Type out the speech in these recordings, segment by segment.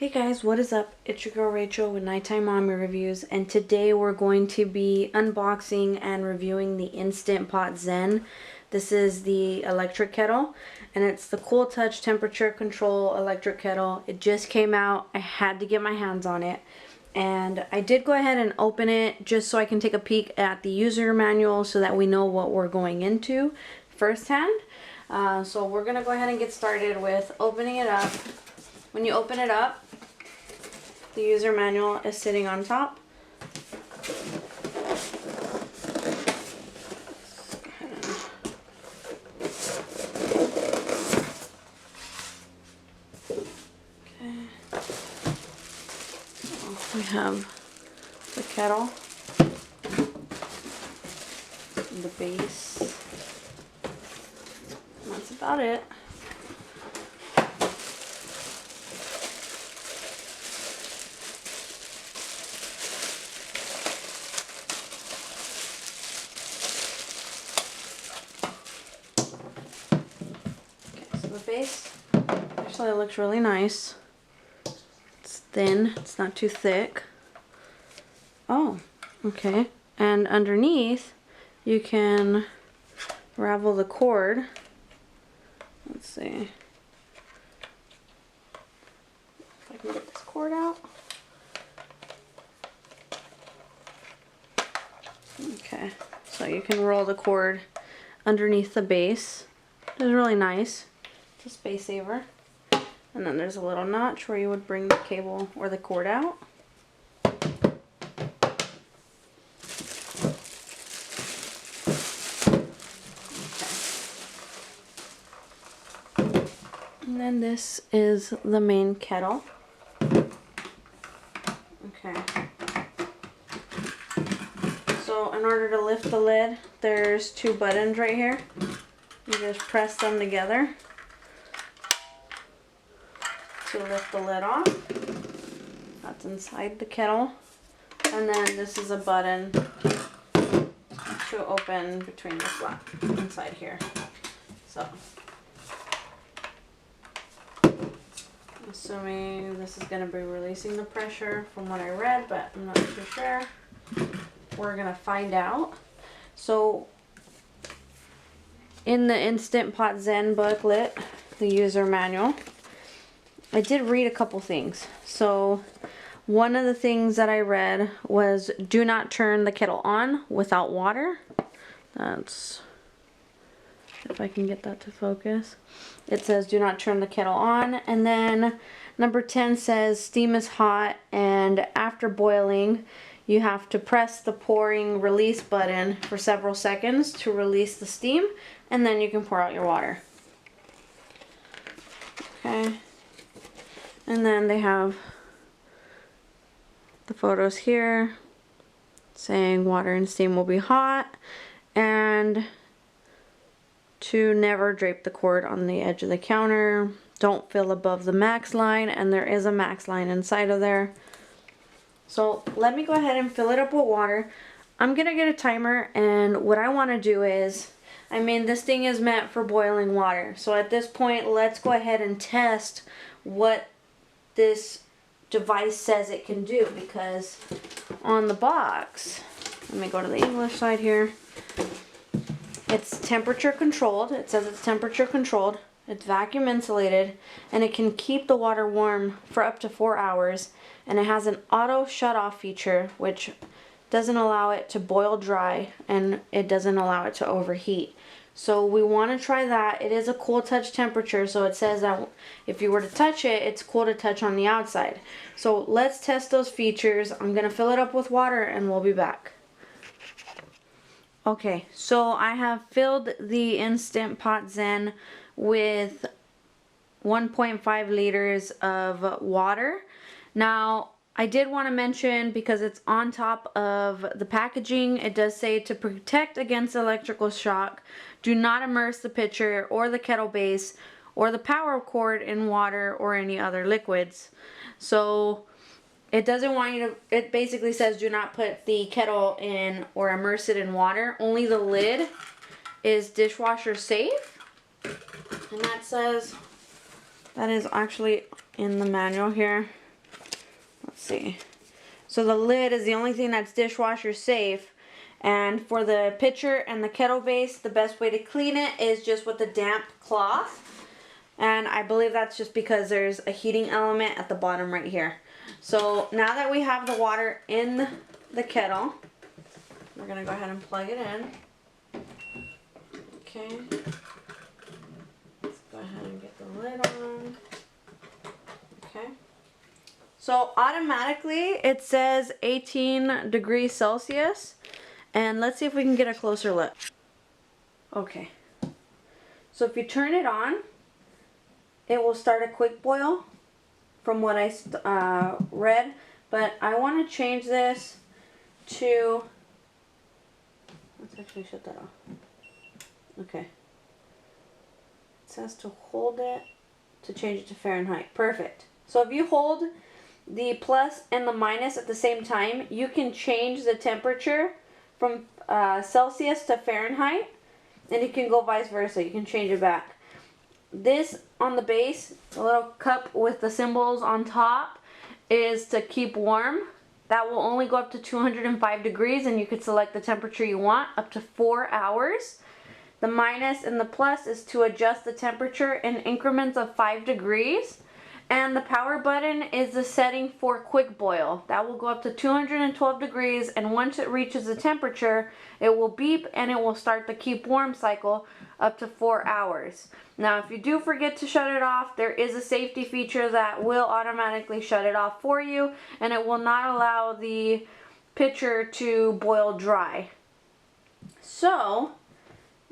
Hey guys, what is up? It's your girl Rachel with Nighttime Mommy Reviews, and today we're going to be unboxing and reviewing the Instant Pot Zen. This is the electric kettle, and it's the Cool Touch temperature control electric kettle. It just came out. I had to get my hands on it, and I did go ahead and open it just so I can take a peek at the user manual so that we know what we're going into firsthand. So we're gonna go ahead and get started with opening it up. When you open it up, the user manual is sitting on top. Okay. So we have the kettle, the base, and that's about it. The base actually looks really nice. It's thin, it's not too thick. Oh, okay. And underneath you can ravel the cord. Let's see if I can get this cord out. Okay, so you can roll the cord underneath the base. It's really nice. It's a space saver. And then there's a little notch where you would bring the cable or the cord out. Okay. And then this is the main kettle. Okay. So in order to lift the lid, there's two buttons right here. You just press them together to lift the lid off. That's inside the kettle. And then this is a button to open between the slot inside here. So, I'm assuming this is going to be releasing the pressure from what I read, but I'm not too sure. We're going to find out. So, in the Instant Pot Zen booklet, the user manual, I did read a couple things. So one of the things that I read was do not turn the kettle on without water. That's, if I can get that to focus. It says do not turn the kettle on. And then number 10 says steam is hot, and after boiling you have to press the pouring release button for several seconds to release the steam, and then you can pour out your water. Okay. And then they have the photos here saying water and steam will be hot, and to never drape the cord on the edge of the counter. Don't fill above the max line, and there is a max line inside of there. So let me go ahead and fill it up with water. I'm gonna get a timer, and what I want to do is, I mean, this thing is meant for boiling water. So at this point, let's go ahead and test what this device says it can do, because on the box, let me go to the English side here, it's temperature controlled. It says it's temperature controlled, it's vacuum insulated, and it can keep the water warm for up to 4 hours, and it has an auto shut off feature which doesn't allow it to boil dry, and it doesn't allow it to overheat. So we want to try that. It is a cool touch temperature, so it says that if you were to touch it, it's cool to touch on the outside. So let's test those features. I'm going to fill it up with water and we'll be back. Okay, so I have filled the Instant Pot Zen with 1.5 liters of water. Now, I did want to mention, because it's on top of the packaging, it does say to protect against electrical shock, do not immerse the pitcher or the kettle base or the power cord in water or any other liquids. So it doesn't want you to, it basically says do not put the kettle in or immerse it in water. Only the lid is dishwasher safe. And that says, that is actually in the manual here. let's see. So the lid is the only thing that's dishwasher safe. And for the pitcher and the kettle base, the best way to clean it is just with a damp cloth. And I believe that's just because there's a heating element at the bottom right here. So now that we have the water in the kettle, we're gonna go ahead and plug it in. Okay. Let's go ahead and get the lid on. Okay. So automatically it says 18 degrees Celsius. And let's see if we can get a closer look. Okay. So if you turn it on, it will start a quick boil from what I read. But I want to change this to, let's actually shut that off. Okay. It says to hold it to change it to Fahrenheit. Perfect. So if you hold the plus and the minus at the same time, you can change the temperature from Celsius to Fahrenheit, and you can go vice versa. You can change it back. This on the base, the little cup with the symbols on top, is to keep warm. That will only go up to 205 degrees, and you could select the temperature you want, up to 4 hours. The minus and the plus is to adjust the temperature in increments of 5 degrees. And the power button is the setting for quick boil. That will go up to 212 degrees, and once it reaches the temperature, it will beep and it will start the keep warm cycle up to 4 hours. Now, if you do forget to shut it off, there is a safety feature that will automatically shut it off for you, and it will not allow the pitcher to boil dry. So,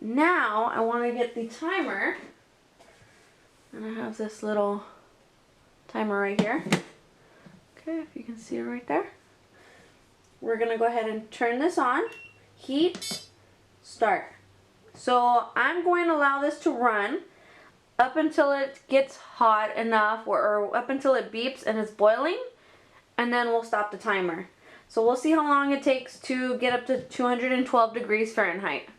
now I want to get the timer, and I have this little timer right here. Okay, if you can see it right there. We're gonna go ahead and turn this on. Heat, start. So I'm going to allow this to run up until it gets hot enough, or up until it beeps and it's boiling, and then we'll stop the timer. So we'll see how long it takes to get up to 212 degrees Fahrenheit.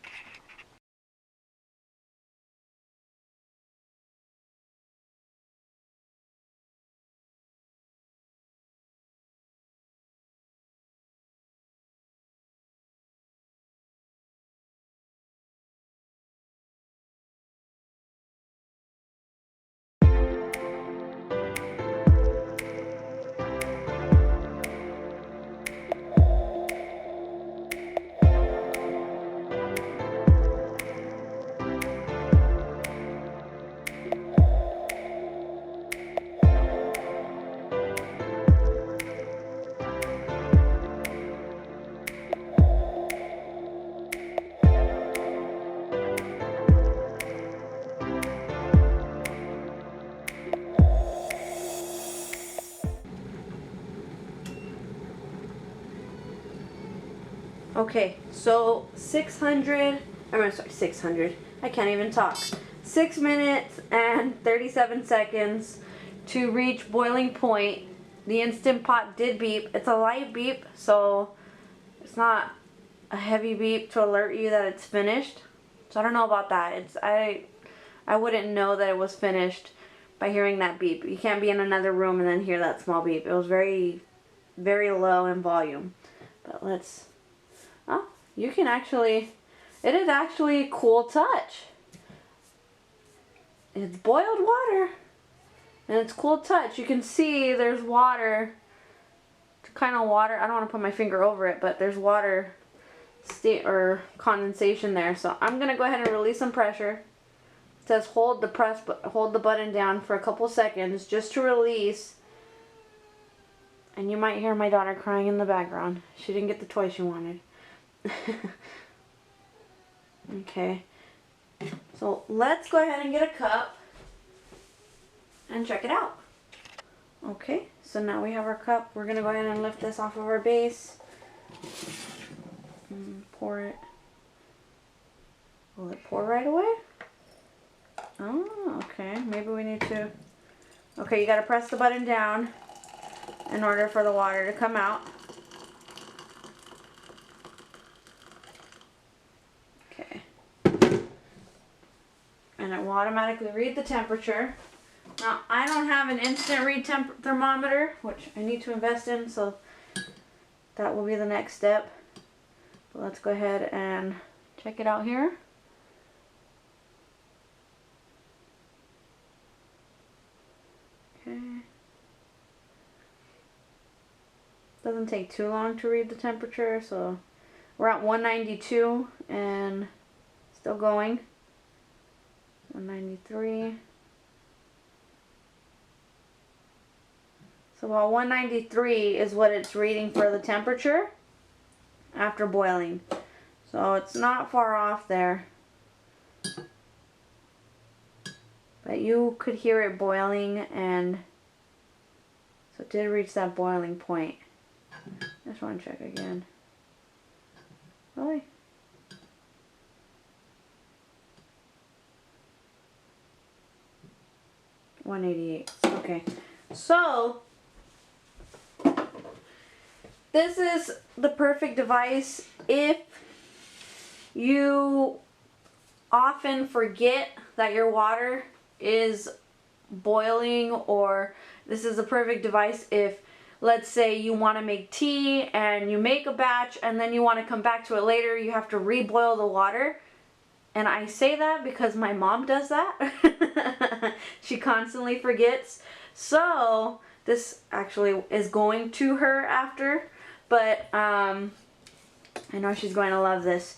Okay, so 600, I can't even talk. 6 minutes and 37 seconds to reach boiling point. The Instant Pot did beep. It's a light beep, so it's not a heavy beep to alert you that it's finished. So I don't know about that. I wouldn't know that it was finished by hearing that beep. You can't be in another room and then hear that small beep. It was very, very low in volume. But let's, oh, you can actually, it is actually a cool touch. It's boiled water. And it's cool touch. You can see there's water, kind of water. I don't want to put my finger over it, but there's water or condensation there. So I'm going to go ahead and release some pressure. It says hold the button down for a couple seconds just to release. And you might hear my daughter crying in the background. She didn't get the toy she wanted. Okay. So let's go ahead and get a cup and check it out. Okay, so now we have our cup. We're gonna go ahead and lift this off of our base and pour it. Will it pour right away? Oh, okay. Maybe we need to. Okay, you gotta press the button down in order for the water to come out. Okay. And it will automatically read the temperature. Now, I don't have an instant read thermometer, which I need to invest in, so that will be the next step. But let's go ahead and check it out here. Okay. Doesn't take too long to read the temperature, so we're at 192 and still going. 193. So about 193 is what it's reading for the temperature after boiling. So it's not far off there. But you could hear it boiling, and so it did reach that boiling point. Just want to check again. Really? $188. Okay. So this is the perfect device if you often forget that your water is boiling, or this is a perfect device if, let's say, you want to make tea and you make a batch and then you want to come back to it later, you have to reboil the water. And I say that because my mom does that. She constantly forgets. So this actually is going to her after, but I know she's going to love this.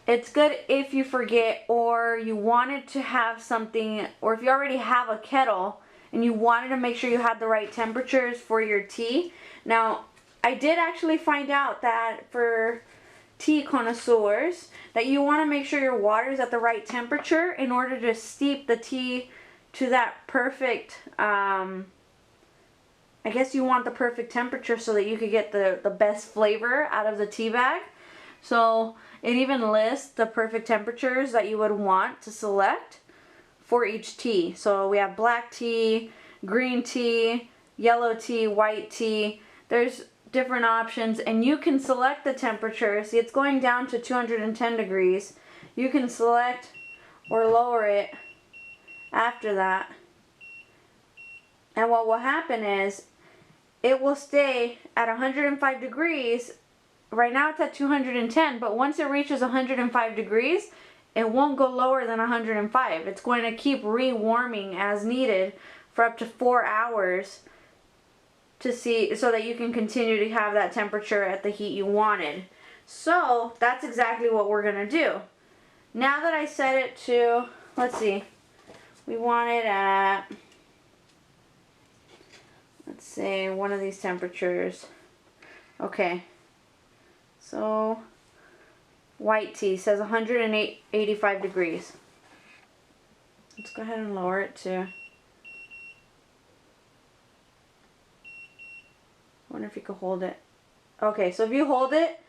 It's good if you forget, or you wanted to have something, or if you already have a kettle and you wanted to make sure you had the right temperatures for your tea. Now, I did actually find out that for tea connoisseurs, that you want to make sure your water is at the right temperature in order to steep the tea to that perfect, I guess you want the perfect temperature so that you could get the best flavor out of the tea bag. So it even lists the perfect temperatures that you would want to select for each tea. So we have black tea, green tea, yellow tea, white tea. There's different options, and you can select the temperature. See, it's going down to 210 degrees. You can select or lower it after that. And what will happen is it will stay at 105 degrees. Right now it's at 210, but once it reaches 105 degrees, it won't go lower than 105. It's going to keep rewarming as needed for up to 4 hours to see, so that you can continue to have that temperature at the heat you wanted. So that's exactly what we're going to do. Now that I set it to, let's see, we want it at, let's say, one of these temperatures. Okay. So, white tea says 185 degrees. Let's go ahead and lower it to, I wonder if you could hold it. Okay, so if you hold it,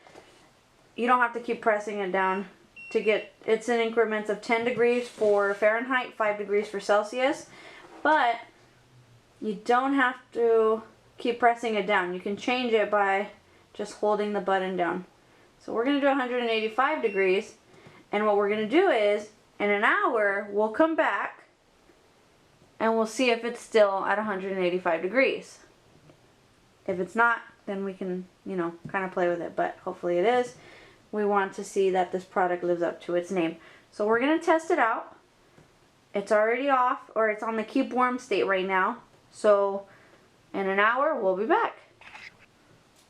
you don't have to keep pressing it down to get, it's in increments of 10 degrees for Fahrenheit, 5 degrees for Celsius, but you don't have to keep pressing it down. You can change it by just holding the button down. So we're going to do 185 degrees, and what we're going to do is, in an hour, we'll come back and we'll see if it's still at 185 degrees. If it's not, then we can, you know, kind of play with it, but hopefully it is. We want to see that this product lives up to its name. So we're going to test it out. It's already off, or it's on the keep warm state right now. So in an hour, we'll be back.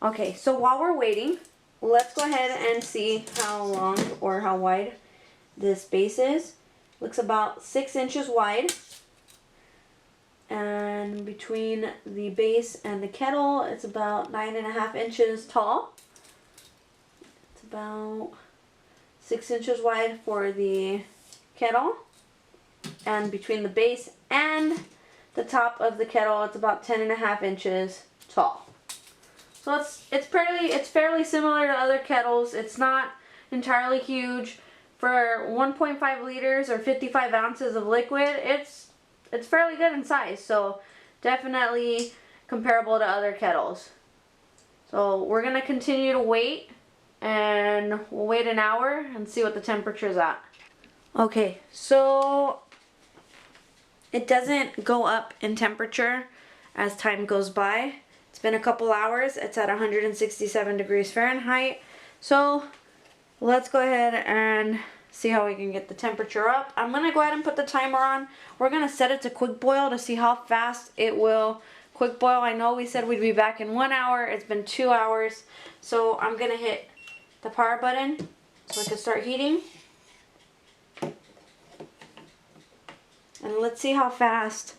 Okay, so while we're waiting, let's go ahead and see how long or how wide this base is. Looks about 6 inches wide. And between the base and the kettle, it's about 9.5 inches tall. It's about 6 inches wide for the kettle. And between the base and the top of the kettle, it's about 10.5 inches tall. So it's fairly similar to other kettles. It's not entirely huge. For 1.5 liters or 55 ounces of liquid, it's fairly good in size. So definitely comparable to other kettles. So we're gonna continue to wait, and we'll wait an hour and see what the temperature's at. Okay, so it doesn't go up in temperature as time goes by. It's been a couple hours. It's at 167 degrees Fahrenheit. So let's go ahead and see how we can get the temperature up. I'm going to go ahead and put the timer on. We're going to set it to quick boil to see how fast it will quick boil. I know we said we'd be back in 1 hour. It's been 2 hours. So I'm going to hit the power button so it can start heating. And let's see how fast.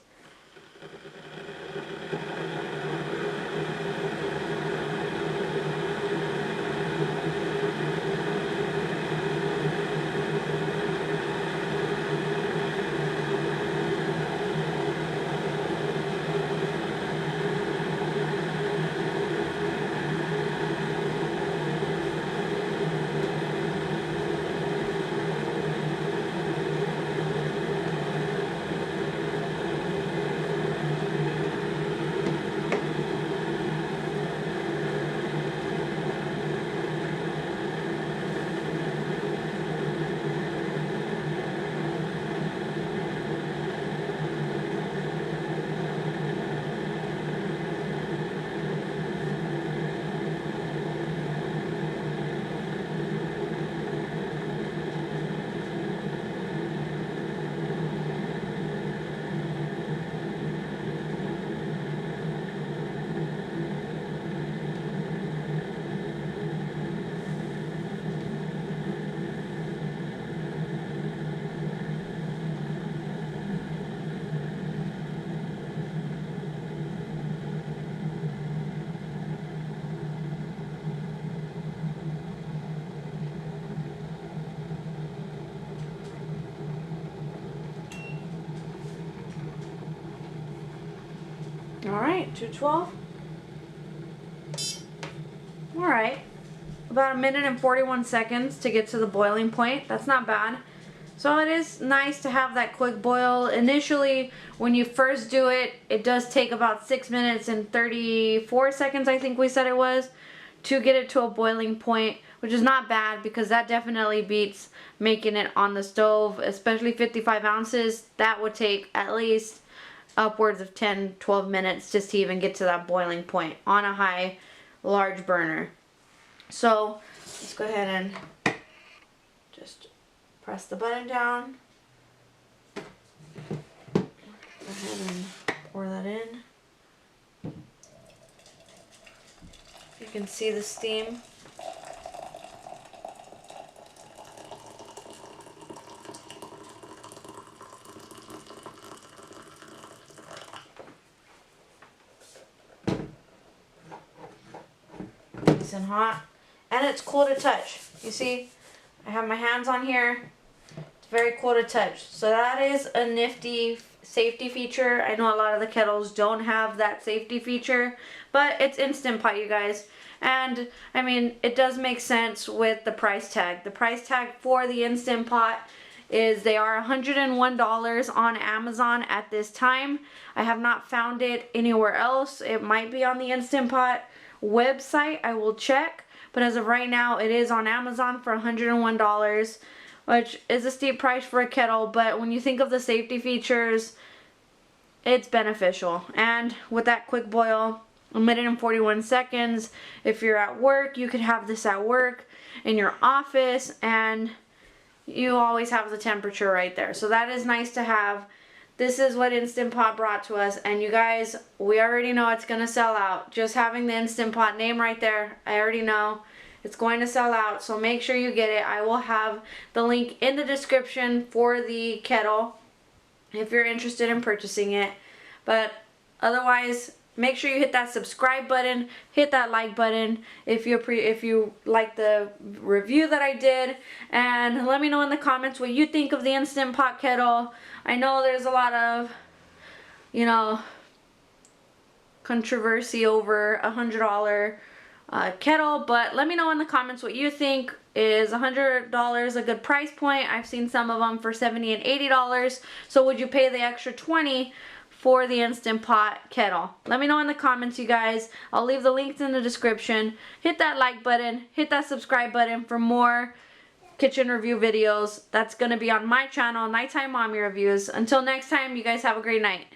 Alright, 212. Alright, about 1 minute and 41 seconds to get to the boiling point. That's not bad. So it is nice to have that quick boil. Initially, when you first do it, it does take about 6 minutes and 34 seconds, I think we said it was, to get it to a boiling point, which is not bad because that definitely beats making it on the stove, especially 55 ounces. That would take at least upwards of 10-12 minutes just to even get to that boiling point on a high large burner. So let's go ahead and just press the button down. Go ahead and pour that in. You can see the steam. Nice and hot. And it's cool to touch. You see, I have my hands on here. It's very cool to touch. So that is a nifty safety feature. I know a lot of the kettles don't have that safety feature, but it's Instant Pot, you guys. And I mean, it does make sense with the price tag. The price tag for the Instant Pot is they are $101 on Amazon at this time. I have not found it anywhere else. It might be on the Instant Pot website. I will check. But as of right now, it is on Amazon for $101, which is a steep price for a kettle. But when you think of the safety features, it's beneficial. And with that quick boil, 1 minute and 41 seconds. If you're at work, you could have this at work, in your office, and you always have the temperature right there. So that is nice to have. This is what Instant Pot brought to us, and you guys, we already know it's going to sell out. Just having the Instant Pot name right there, I already know it's going to sell out, so make sure you get it. I will have the link in the description for the kettle if you're interested in purchasing it. But otherwise, make sure you hit that subscribe button, hit that like button if you like the review that I did, and let me know in the comments what you think of the Instant Pot kettle. I know there's a lot of, you know, controversy over $100 kettle, but let me know in the comments what you think. Is $100 a good price point? I've seen some of them for $70 and $80. So would you pay the extra $20 for the Instant Pot kettle? Let me know in the comments, you guys. I'll leave the links in the description. Hit that like button, hit that subscribe button for more kitchen review videos. That's going to be on my channel, Nighttime Mommy Reviews. Until next time, you guys have a great night.